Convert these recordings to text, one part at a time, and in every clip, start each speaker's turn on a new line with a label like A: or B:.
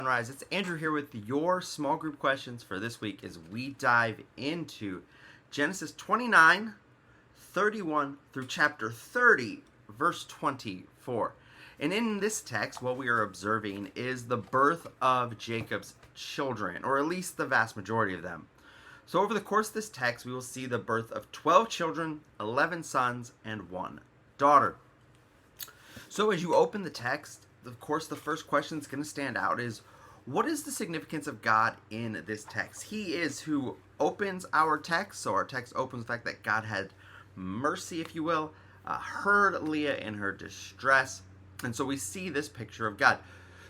A: Sunrise. It's Andrew here with your small group questions for this week as we dive into Genesis 29, 31 through chapter 30, verse 24. And in this text, what we are observing is the birth of Jacob's children, or at least the vast majority of them. So over the course of this text, we will see the birth of 12 children, 11 sons, and 1 daughter. So as you open the text, of course, the first question that's going to stand out is, what is the significance of God in this text? He is who opens our text. So our text opens with the fact that God had mercy, if you will, heard Leah in her distress. And so we see this picture of God.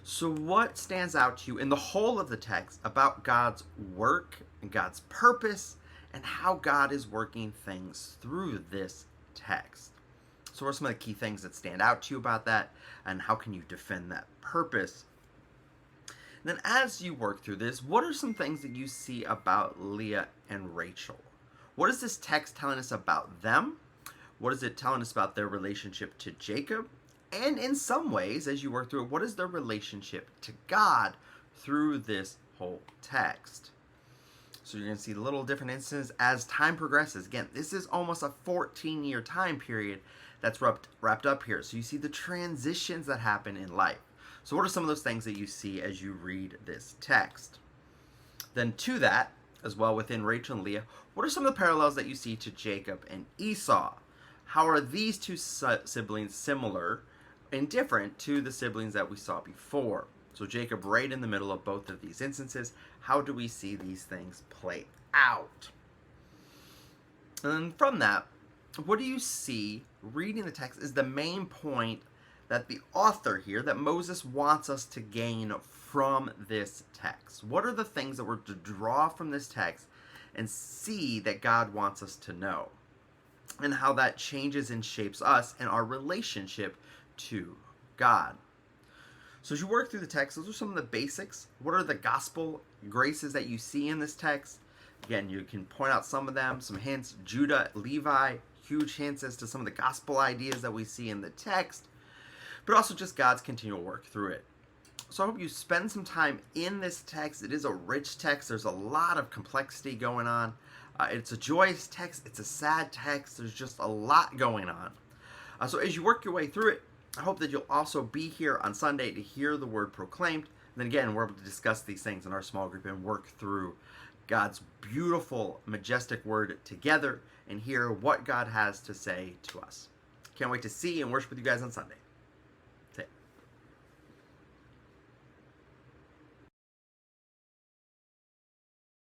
A: So what stands out to you in the whole of the text about God's work and God's purpose and how God is working things through this text? So what are some of the key things that stand out to you about that, and how can you defend that purpose? And then as you work through this, what are some things that you see about Leah and Rachel? What is this text telling us about them? What is it telling us about their relationship to Jacob? And in some ways, as you work through it, what is their relationship to God through this whole text? So you're going to see little different instances as time progresses. Again, this is almost a 14-year time period that's wrapped up here. So you see the transitions that happen in life. So what are some of those things that you see as you read this text? Then to that, as well within Rachel and Leah, what are some of the parallels that you see to Jacob and Esau? How are these two siblings similar and different to the siblings that we saw before? So Jacob right in the middle of both of these instances. How do we see these things play out? And then from that, what do you see reading the text is the main point that the author here, that Moses wants us to gain from this text? What are the things that we're to draw from this text and see that God wants us to know? And how that changes and shapes us and our relationship to God. So as you work through the text, those are some of the basics. What are the gospel graces that you see in this text? Again, you can point out some of them, some hints. Judah, Levi, huge hints as to some of the gospel ideas that we see in the text, but also just God's continual work through it. So I hope you spend some time in this text. It is a rich text. There's a lot of complexity going on. It's a joyous text. It's a sad text. There's just a lot going on. So as you work your way through it, I hope that you'll also be here on Sunday to hear the word proclaimed. And then again, we're able to discuss these things in our small group and work through God's beautiful, majestic word together and hear what God has to say to us. Can't wait to see and worship with you guys on Sunday.